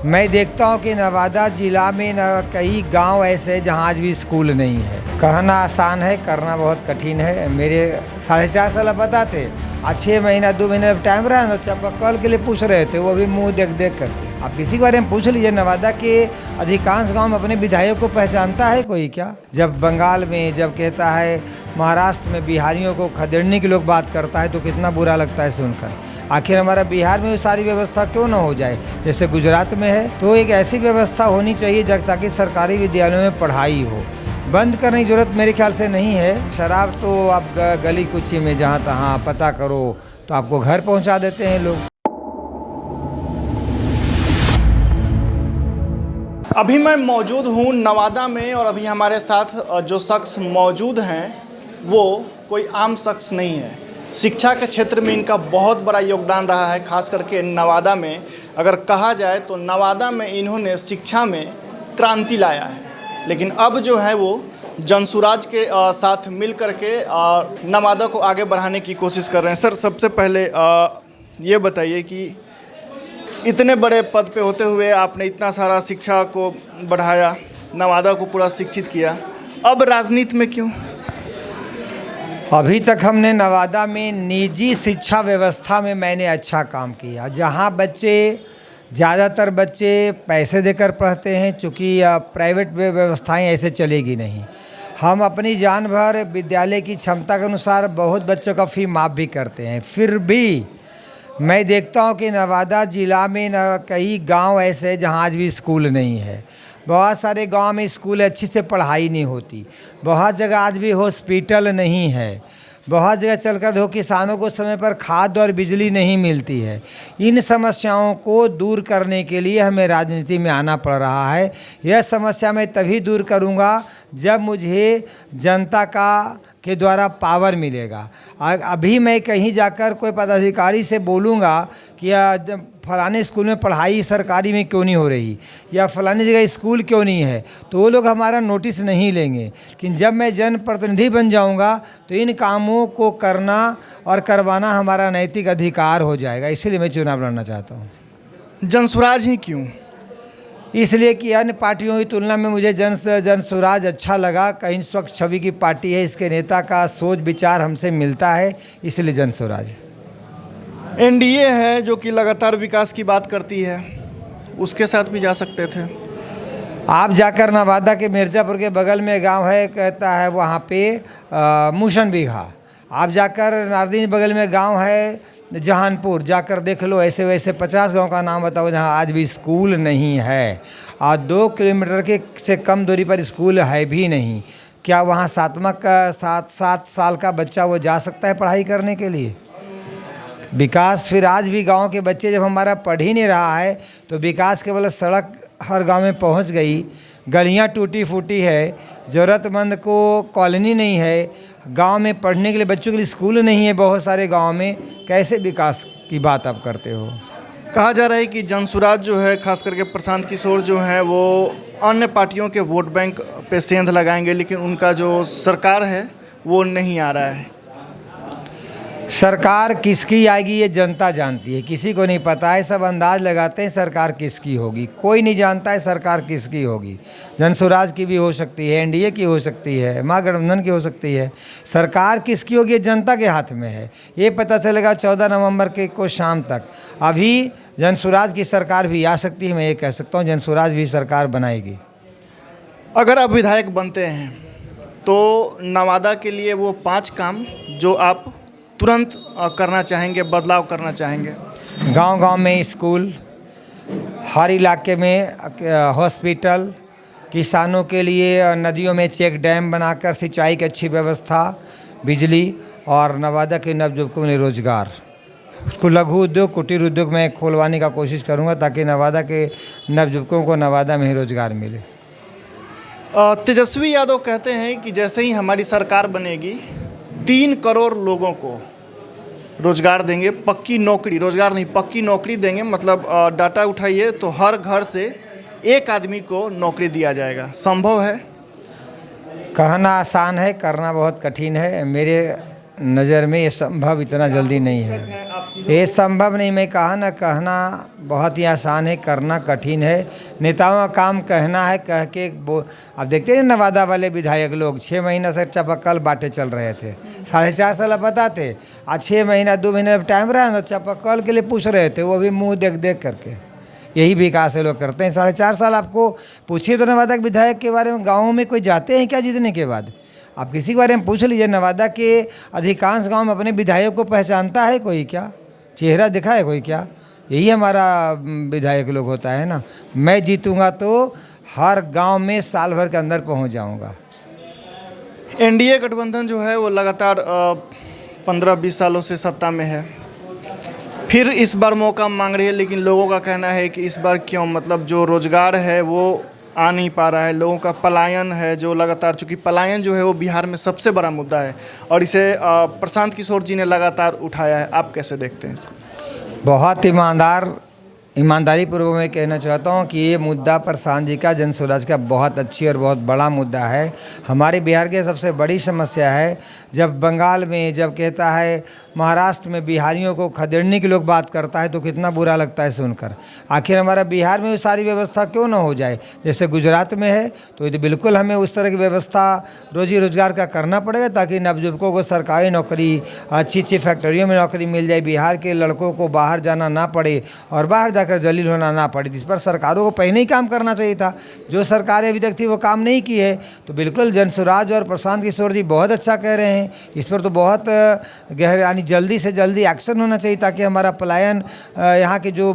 मैं देखता हूँ कि नवादा ज़िला में कई गांव ऐसे हैं जहाँ आज भी स्कूल नहीं है। कहना आसान है, करना बहुत कठिन है। मेरे 4.5 साल पता थे, 6 महीना 2 महीना टाइम रहा ना, चापाकल के लिए पूछ रहे थे, वो भी मुंह देख देख करके। आप किसी के बारे में पूछ लीजिए, नवादा के अधिकांश गांव में अपने विधायक को पहचानता है कोई क्या? जब बंगाल में जब कहता है, महाराष्ट्र में बिहारियों को खदेड़ने की लोग बात करता है तो कितना बुरा लगता है सुनकर। आखिर हमारा बिहार में वो सारी व्यवस्था क्यों ना हो जाए जैसे गुजरात में है? तो एक ऐसी व्यवस्था होनी चाहिए ताकि सरकारी विद्यालयों में पढ़ाई हो। बंद करने की जरूरत मेरे ख्याल से नहीं है। शराब तो आप गली कुची में जहाँ तहाँ पता करो तो आपको घर पहुँचा देते हैं लोग। अभी मैं मौजूद हूँ नवादा में और अभी हमारे साथ जो शख्स मौजूद हैं वो कोई आम शख्स नहीं है। शिक्षा के क्षेत्र में इनका बहुत बड़ा योगदान रहा है, खास करके नवादा में। अगर कहा जाए तो नवादा में इन्होंने शिक्षा में क्रांति लाया है। लेकिन अब जो है वो जनसुराज के साथ मिल करके नवादा को आगे बढ़ाने की कोशिश कर रहे हैं। सर, सबसे पहले ये बताइए कि इतने बड़े पद पे होते हुए आपने इतना सारा शिक्षा को बढ़ाया, नवादा को पूरा शिक्षित किया, अब राजनीति में क्यों? अभी तक हमने नवादा में निजी शिक्षा व्यवस्था में मैंने अच्छा काम किया। जहाँ ज़्यादातर बच्चे पैसे देकर पढ़ते हैं, चूँकि प्राइवेट व्यवस्थाएं ऐसे चलेगी नहीं। हम अपनी जान भर विद्यालय की क्षमता के अनुसार बहुत बच्चों का फ़ी माफ़ भी करते हैं। फिर भी मैं देखता हूँ कि नवादा ज़िला में कई गांव ऐसे हैं जहाँ आज भी स्कूल नहीं है। बहुत सारे गांव में स्कूल अच्छी से पढ़ाई नहीं होती। बहुत जगह आज भी हॉस्पिटल नहीं है। बहुत जगह चलकर देखो, किसानों को समय पर खाद और बिजली नहीं मिलती है। इन समस्याओं को दूर करने के लिए हमें राजनीति में आना पड़ रहा है। यह समस्या मैं तभी दूर करूंगा जब मुझे जनता के द्वारा पावर मिलेगा। अभी मैं कहीं जाकर कोई पदाधिकारी से बोलूँगा कि फलाने स्कूल में पढ़ाई सरकारी में क्यों नहीं हो रही या फलानी जगह स्कूल क्यों नहीं है, तो वो लोग हमारा नोटिस नहीं लेंगे। लेकिन जब मैं जनप्रतिनिधि बन जाऊंगा तो इन कामों को करना और करवाना हमारा नैतिक अधिकार हो जाएगा। इसीलिए मैं चुनाव लड़ना चाहता हूँ। जनसुराज ही क्यों? इसलिए कि अन्य पार्टियों की तुलना में मुझे जनसुराज अच्छा लगा। कहीं स्वच्छ छवि की पार्टी है, इसके नेता का सोच विचार हमसे मिलता है, इसलिए जनसुराज। एनडीए है जो कि लगातार विकास की बात करती है, उसके साथ भी जा सकते थे। आप जाकर नवादा के मिर्ज़ापुर के बगल में गांव है, कहता है वहाँ पे मूशन बीघा। आप जाकर नारदीन बगल में गांव है जहानपुर, जाकर देख लो। ऐसे वैसे 50 गांव का नाम बताओ जहां आज भी स्कूल नहीं है और 2 किलोमीटर से कम दूरी पर स्कूल है भी नहीं। क्या वहां 7 साल का बच्चा वो जा सकता है पढ़ाई करने के लिए? विकास फिर आज भी गांव के बच्चे जब हमारा पढ़ ही नहीं रहा है तो विकास केवल सड़क हर गांव में पहुंच गई, गलियां टूटी फूटी है, ज़रूरतमंद को कॉलोनी नहीं है, गांव में पढ़ने के लिए बच्चों के लिए स्कूल नहीं है बहुत सारे गांव में। कैसे विकास की बात आप करते हो? कहा जा रहा है कि जनसुराज जो है, खास करके प्रशांत किशोर जो है, वो अन्य पार्टियों के वोट बैंक पे सेंध लगाएंगे, लेकिन उनका जो सरकार है वो नहीं आ रहा है। सरकार किसकी आएगी ये जनता जानती है, किसी को नहीं पता है। सब अंदाज लगाते हैं सरकार किसकी होगी, कोई नहीं जानता है सरकार किसकी होगी। जनसुराज की भी हो सकती है, एनडीए की हो सकती है, महागठबंधन की हो सकती है। सरकार किसकी होगी ये जनता के हाथ में है। ये पता चलेगा 14 नवंबर को शाम तक। अभी जनसुराज की सरकार भी आ सकती है। मैं ये कह सकता हूँ जनसुराज भी सरकार बनाएगी। अगर आप विधायक बनते हैं तो नवादा के लिए वो 5 काम जो आप तुरंत करना चाहेंगे, बदलाव करना चाहेंगे? गांव-गांव में स्कूल, हर इलाके में हॉस्पिटल, किसानों के लिए नदियों में चेक डैम बनाकर सिंचाई की अच्छी व्यवस्था, बिजली, और नवादा के नवयुवकों में रोजगार। उसको लघु उद्योग, कुटीर उद्योग में खोलवाने का कोशिश करूंगा ताकि नवादा के नवयुवकों को नवादा में ही रोजगार मिले। तेजस्वी यादव कहते हैं कि जैसे ही हमारी सरकार बनेगी 3 करोड़ लोगों को रोजगार देंगे, पक्की नौकरी, रोजगार नहीं पक्की नौकरी देंगे। मतलब डाटा उठाइए तो हर घर से 1 आदमी को नौकरी दिया जाएगा। संभव है? कहना आसान है, करना बहुत कठिन है। मेरे नज़र में ये संभव इतना जल्दी नहीं है। आप ये संभव नहीं। मैं कहा ना, कहना बहुत ही आसान है, करना कठिन है। नेताओं का काम कहना है, कह के अब देखते हैं नवादा वाले विधायक लोग 6 महीना से चापाकल बांटे चल रहे थे, 4.5 साल पता थे। आज 6 महीना 2 महीना टाइम रहा ना, चापाकल के लिए पूछ रहे थे, वो भी मुंह देख देख करके। यही विकास है लोग करते हैं। 4.5 साल आपको पूछिए तो नवादा के विधायक के बारे में गाँव में कोई जाते हैं क्या जीतने के बाद? आप किसी के बारे में पूछ लीजिए, नवादा के अधिकांश गांव में अपने विधायक को पहचानता है कोई क्या? चेहरा दिखा है कोई क्या? यही हमारा विधायक लोग होता है ना। मैं जीतूंगा तो हर गांव में साल भर के अंदर पहुंच जाऊंगा। एनडीए गठबंधन जो है वो लगातार 15-20 सालों से सत्ता में है, फिर इस बार मौका मांग रही है, लेकिन लोगों का कहना है कि इस बार क्यों, मतलब जो रोजगार है वो आ नहीं पा रहा है, लोगों का पलायन है जो लगातार, चूँकि पलायन जो है वो बिहार में सबसे बड़ा मुद्दा है और इसे प्रशांत किशोर जी ने लगातार उठाया है। आप कैसे देखते हैं इसको? बहुत ईमानदारी पूर्वक मैं कहना चाहता हूँ कि ये मुद्दा प्रशांत जी का जन स्वराज का बहुत अच्छी और बहुत बड़ा मुद्दा है। हमारे बिहार की सबसे बड़ी समस्या है, जब बंगाल में जब कहता है, महाराष्ट्र में बिहारियों को खदेड़ने की लोग बात करता है तो कितना बुरा लगता है सुनकर। आखिर हमारा बिहार में वो सारी व्यवस्था क्यों ना हो जाए? जैसे गुजरात में है, तो ये बिल्कुल हमें उस तरह की व्यवस्था रोजी रोजगार का करना पड़ेगा ताकि नवयुवकों को सरकारी नौकरी, अच्छी अच्छी फैक्ट्रियों में नौकरी मिल जाए, बिहार के लड़कों को बाहर जाना ना पड़े और बाहर जाकर जलील होना ना पड़े। इस पर सरकारों को पहले ही काम करना चाहिए था। जो सरकारें अभी तक थी वो काम नहीं की है। तो बिल्कुल जन स्वराज और प्रशांत किशोर जी बहुत अच्छा कह रहे हैं। इस पर तो बहुत गहरे यानी जल्दी से जल्दी एक्शन होना चाहिए ताकि हमारा पलायन, यहाँ के जो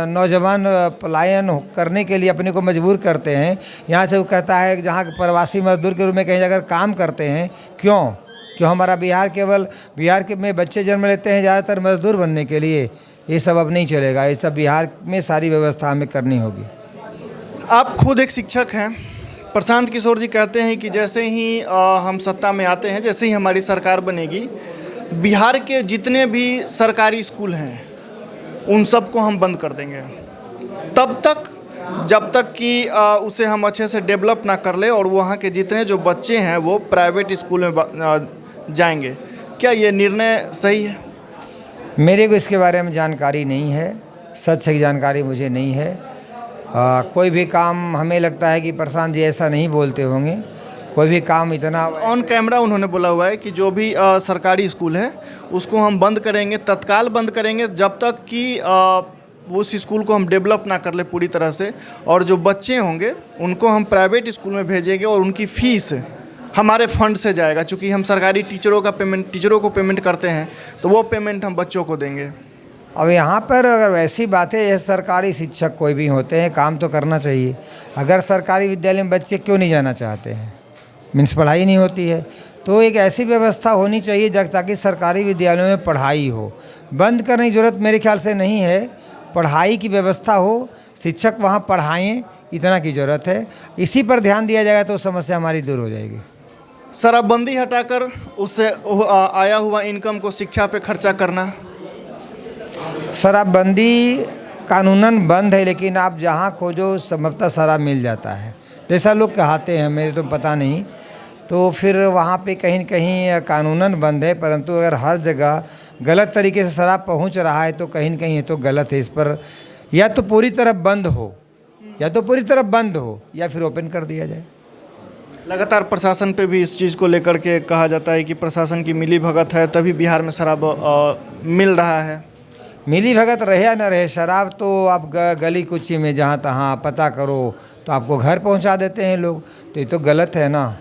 नौजवान पलायन करने के लिए अपने को मजबूर करते हैं, यहाँ से वो कहता है जहाँ प्रवासी मजदूर के रूप में कहीं जाकर काम करते हैं, क्यों हमारा बिहार केवल बिहार के में बच्चे जन्म लेते हैं ज़्यादातर मजदूर बनने के लिए? ये सब अब नहीं चलेगा। ये सब बिहार में सारी व्यवस्था हमें करनी होगी। आप खुद एक शिक्षक हैं। प्रशांत किशोर जी कहते हैं कि जैसे ही हम सत्ता में आते हैं, जैसे ही हमारी सरकार बनेगी, बिहार के जितने भी सरकारी स्कूल हैं उन सबको हम बंद कर देंगे, तब तक जब तक कि उसे हम अच्छे से डेवलप ना कर ले और वहाँ के जितने जो बच्चे हैं वो प्राइवेट स्कूल में जाएंगे। क्या ये निर्णय सही है? मेरे को इसके बारे में जानकारी नहीं है, सच की जानकारी मुझे नहीं है। कोई भी काम हमें लगता है कि प्रशांत जी ऐसा नहीं बोलते होंगे। कोई भी काम इतना ऑन कैमरा उन्होंने बोला हुआ है कि जो भी सरकारी स्कूल है उसको हम बंद करेंगे, तत्काल बंद करेंगे, जब तक कि उस स्कूल को हम डेवलप ना कर ले पूरी तरह से, और जो बच्चे होंगे उनको हम प्राइवेट स्कूल में भेजेंगे और उनकी फ़ीस हमारे फंड से जाएगा। चूँकि हम सरकारी टीचरों को पेमेंट करते हैं तो वो पेमेंट हम बच्चों को देंगे। अब यहाँ पर अगर वैसी बातें, ये सरकारी शिक्षक कोई भी होते हैं, काम तो करना चाहिए। अगर सरकारी विद्यालय में बच्चे क्यों नहीं जाना चाहते हैं? मीन्स पढ़ाई नहीं होती है, तो एक ऐसी व्यवस्था होनी चाहिए ताकि सरकारी विद्यालयों में पढ़ाई हो। बंद करने की ज़रूरत मेरे ख्याल से नहीं है। पढ़ाई की व्यवस्था हो, शिक्षक वहाँ पढ़ाएँ, इतना की ज़रूरत है। इसी पर ध्यान दिया जाएगा तो समस्या हमारी दूर हो जाएगी। शराबबंदी हटाकर उससे आया हुआ इनकम को शिक्षा पे खर्चा करना। शराबबंदी कानूनन बंद है, लेकिन आप जहाँ खोजो संभवतः शराब मिल जाता है, जैसा लोग कहते हैं, मेरे तो पता नहीं। तो फिर वहाँ पे कहीं न कहीं कानूनन बंद है, परंतु अगर हर जगह गलत तरीके से शराब पहुँच रहा है तो कहीं न कहीं ये तो गलत है। इस पर या तो पूरी तरह बंद हो, या फिर ओपन कर दिया जाए। लगातार प्रशासन पे भी इस चीज़ को लेकर के कहा जाता है कि प्रशासन की मिली भगत है, तभी बिहार में शराब मिल रहा है। मिली भगत रहे या न रहे, शराब तो आप गली कुची में जहाँ तहाँ पता करो तो आपको घर पहुँचा देते हैं लोग। तो ये तो गलत है ना।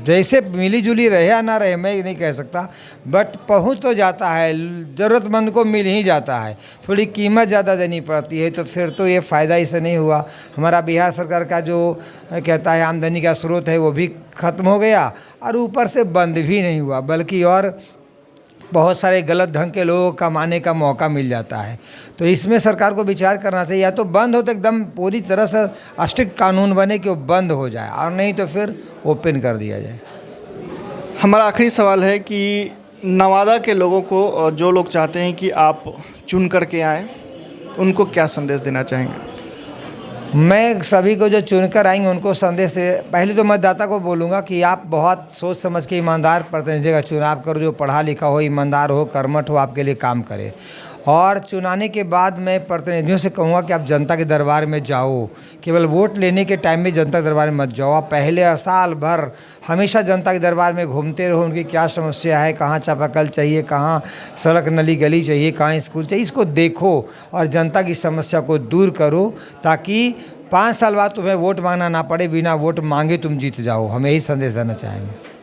जैसे मिली जुली रहे या ना रहे मैं नहीं कह सकता, बट पहुँच तो जाता है, ज़रूरतमंद को मिल ही जाता है। थोड़ी कीमत ज़्यादा देनी पड़ती है, तो फिर तो ये फ़ायदा इससे नहीं हुआ। हमारा बिहार सरकार का जो कहता है आमदनी का स्रोत है वो भी ख़त्म हो गया, और ऊपर से बंद भी नहीं हुआ, बल्कि और बहुत सारे गलत ढंग के लोगों को कमाने का मौका मिल जाता है। तो इसमें सरकार को विचार करना चाहिए, या तो बंद हो तो एकदम पूरी तरह से स्ट्रिक्ट कानून बने कि वो बंद हो जाए, और नहीं तो फिर ओपन कर दिया जाए। हमारा आखिरी सवाल है कि नवादा के लोगों को, जो लोग चाहते हैं कि आप चुन करके आएँ, उनको क्या संदेश देना चाहेंगे? मैं सभी को जो चुनकर आएंगे उनको संदेश से पहले तो मतदाता को बोलूँगा कि आप बहुत सोच समझ के ईमानदार प्रतिनिधि का चुनाव करो, जो पढ़ा लिखा हो, ईमानदार हो, कर्मठ हो, आपके लिए काम करे। और चुनाने के बाद मैं प्रतिनिधियों से कहूँगा कि आप जनता के दरबार में जाओ, केवल वोट लेने के टाइम में जनता के दरबार में मत जाओ। आप पहले साल भर हमेशा जनता के दरबार में घूमते रहो, उनकी क्या समस्या है, कहाँ चापाकल चाहिए, कहाँ सड़क नली गली चाहिए, कहाँ स्कूल चाहिए, इसको देखो और जनता की समस्या को दूर करो, ताकि 5 साल बाद तुम्हें वोट मांगना ना पड़े, बिना वोट मांगे तुम जीत जाओ। हम यही संदेश देना चाहेंगे।